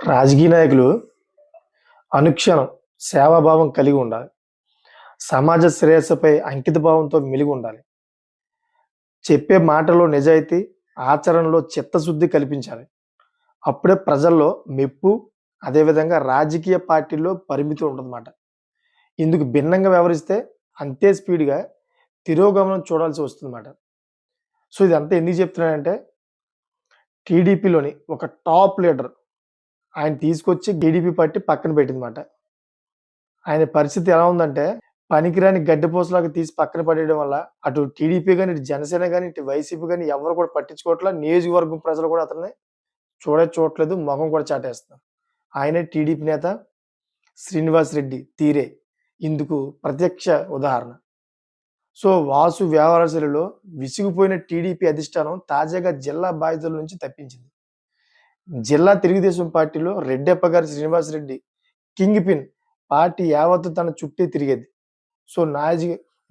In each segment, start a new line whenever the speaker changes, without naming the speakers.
రాజకీయ నాయకులు అనుక్షణం సేవాభావం కలిగి ఉండాలి. సమాజ శ్రేయస్సుపై అంకిత భావంతో మెలిగి ఉండాలి. చెప్పే మాటలో నిజాయితీ, ఆచరణలో చిత్తశుద్ధి కల్పించాలి. అప్పుడే ప్రజల్లో మెప్పు, అదేవిధంగా రాజకీయ పార్టీల్లో పరిమితి ఉంటుందన్నమాట. ఇందుకు భిన్నంగా వ్యవహరిస్తే అంతే స్పీడ్‌గా తిరోగమనం చూడాల్సి వస్తుందన్నమాట. సో, ఇదంతా ఎందుకు చెప్తున్నానంటే టీడీపీలోని ఒక టాప్ లీడర్ ఆయన తీసుకొచ్చి టీడీపీ పార్టీ పక్కన పెట్టిందన్నమాట. ఆయన పరిస్థితి ఎలా ఉందంటే పనికిరాని గడ్డిపోసలాగా తీసి పక్కన పడేయడం వల్ల అటు టీడీపీ గాని, ఇటు జనసేన గాని, ఇటు వైసీపీ గాని ఎవరు కూడా పట్టించుకోవట్ల. నియోజకవర్గం ప్రజలు కూడా అతన్ని చూడట్లేదు. మొఖం కూడా చాటేస్తున్నారు. ఆయనే టీడీపీ నేత శ్రీనివాస్ రెడ్డి తీరే ఇందుకు ప్రత్యక్ష ఉదాహరణ. సో, వాసు వ్యవహారశైలిలో విసిగిపోయిన టీడీపీ అధిష్టానం తాజాగా జిల్లా బాధ్యతల నుంచి తప్పించింది. జిల్లా తెలుగుదేశం పార్టీలో రెడ్డెప్ప గారి Srinivas Reddy king pin party యావత్తు తన చుట్టే తిరిగేది. సో,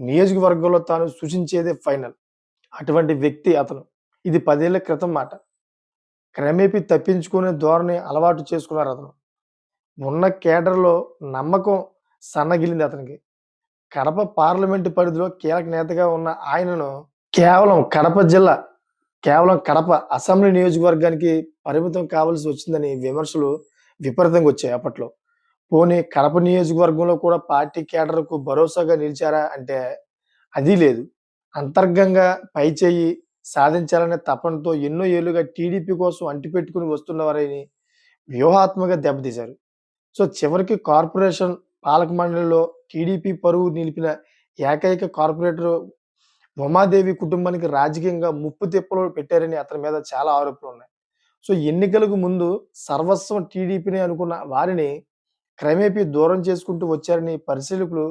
నియోజకవర్గంలో తాను సూచించేదే ఫైనల్. అటువంటి వ్యక్తి అతను. ఇది 10 ఏళ్ల క్రితం మాట. క్రమేపీ తప్పించుకునే ధోరణి అలవాటు చేసుకున్నారు అతను. ఉన్న కేడర్‌లో నమ్మకం సన్నగిల్లింది అతనికి. కడప పార్లమెంటు పరిధిలో కీలక నేతగా ఉన్న ఆయనను కేవలం కడప అసెంబ్లీ నియోజకవర్గానికి పరిమితం కావాల్సి వచ్చిందని విమర్శలు విపరీతంగా వచ్చాయి అప్పట్లో. పోనీ కడప నియోజకవర్గంలో కూడా పార్టీ కేడర్‌కు భరోసాగా నిలిచారా అంటే అదీ లేదు. అంతర్గంగా పైచేయి సాధించాలనే తపనతో ఎన్నో ఏళ్లుగా టీడీపీ కోసం అంటిపెట్టుకుని వస్తున్నవారిని వ్యూహాత్మకంగా దెబ్బతీశారు. సో, చివరికి కార్పొరేషన్ పాలక మండలిలో టీడీపీ పరువు నిలిపిన ఏకైక కార్పొరేటర్ ఉమాదేవి కుటుంబానికి రాజకీయంగా ముప్పు తిప్పలు పెట్టారని అతని మీద చాలా ఆరోపణలున్నాయి. సో, ఎన్నికలకు ముందు సర్వస్వం టీడీపీనే అనుకున్న వారిని క్రమేపీ దూరం చేసుకుంటూ వచ్చారని పరిశీలకులు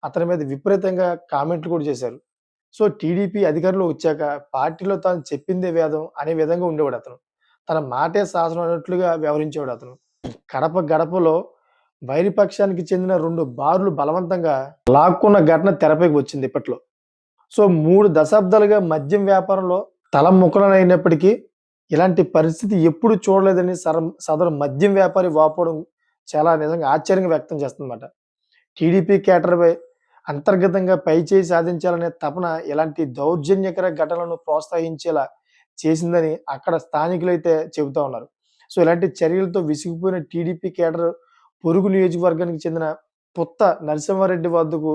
అతని మీద విపరీతంగా కామెంట్లు కూడా చేశారు. సో, టీడీపీ అధికారంలోకి వచ్చాక పార్టీలో తాను చెప్పిందే వేదం అనే విధంగా ఉండేవాడు అతను. తన మాటే శాసనం అన్నట్లుగా వ్యవహరించేవాడు అతను. కడప గడపలో వైరి పక్షానికి చెందిన 2 బార్లు బలవంతంగా లాక్కున్న ఘటన తెరపైకి వచ్చింది ఇప్పట్లో. సో, 3 దశాబ్దాలుగా మద్యం వ్యాపారంలో తలముఖలైనప్పటికీ ఇలాంటి పరిస్థితి ఎప్పుడు చూడలేదని సదరు మద్యం వ్యాపారి వాపోవడం చాలా నిజంగా ఆశ్చర్యంగా వ్యక్తం చేస్తుందన్నమాట. టీడీపీ కేడర్‌పై అంతర్గతంగా పైచేయి సాధించాలనే తపన ఇలాంటి దౌర్జన్యకర ఘటనలను ప్రోత్సహించేలా చేసిందని అక్కడ స్థానికులైతే చెబుతా ఉన్నారు. సో, ఇలాంటి చర్యలతో విసిగిపోయిన టీడీపీ కేడర్ పొరుగు నియోజకవర్గానికి చెందిన పుత్త నరసింహారెడ్డి వద్దకు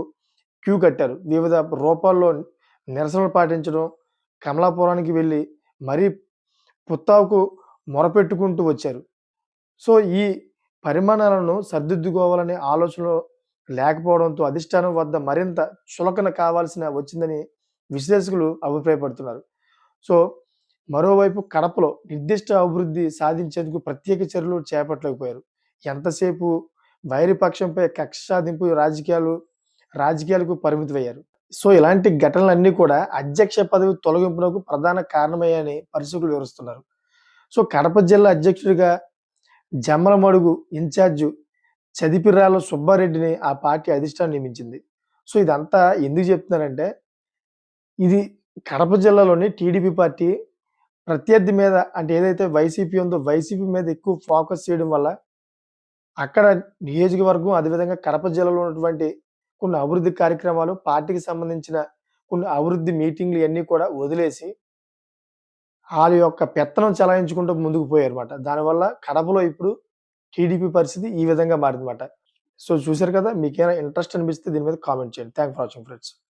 క్యూ కట్టారు. వివిధ రూపాల్లో నిరసనలు పాటించడం, కమలాపురానికి వెళ్లి మరీ పుత్తాకు మొరపెట్టుకుంటూ వచ్చారు. సో, ఈ పరిమాణాలను సరిదిద్దుకోవాలనే ఆలోచనలో లేకపోవడంతో అధిష్టానం వద్ద మరింత చులకన కావాల్సిన వచ్చిందని విశ్లేషకులు అభిప్రాయపడుతున్నారు. సో, మరోవైపు కడపలో నిర్దిష్ట అభివృద్ధి సాధించేందుకు ప్రత్యేక చర్యలు చేపట్టలేకపోయారు. ఎంతసేపు వైరి పక్షంపై కక్ష సాధింపు రాజకీయాలకు పరిమితమయ్యారు. సో, ఇలాంటి ఘటనలన్నీ కూడా అధ్యక్ష పదవి తొలగింపునకు ప్రధాన కారణమయ్యాయని పరిశీలకులు వివరిస్తున్నారు. సో, కడప జిల్లా అధ్యక్షుడిగా జమ్మలమడుగు ఇన్ఛార్జి చదిపిరాల సుబ్బారెడ్డిని ఆ పార్టీ అధిష్టానం నియమించింది. సో, ఇదంతా ఎందుకు చెప్తున్నానంటే ఇది కడప జిల్లాలోని టీడీపీ పార్టీ ప్రత్యర్థి మీద అంటే ఏదైతే వైసీపీ ఉందో వైసీపీ మీద ఎక్కువ ఫోకస్ చేయడం వల్ల అక్కడ నియోజకవర్గం అదేవిధంగా కడప జిల్లాలో ఉన్నటువంటి కొన్ని అభివృద్ధి కార్యక్రమాలు, పార్టీకి సంబంధించిన కొన్ని అభివృద్ధి మీటింగ్‌లు ఇయన్నీ కూడా వదిలేసి ఆళ్ళ యొక్క పెత్తనం చెలాయించుకుంటూ ముందుకు పోయారన్నమాట. దానివల్ల కడపలో ఇప్పుడు టీడీపీ పరిస్థితి ఈ విధంగా మారిందన్నమాట. సో, చూసారు కదా! మీకేమైనా ఇంట్రెస్ట్ అనిపిస్తే దీని మీద కామెంట్ చేయండి. Thanks for watching friends.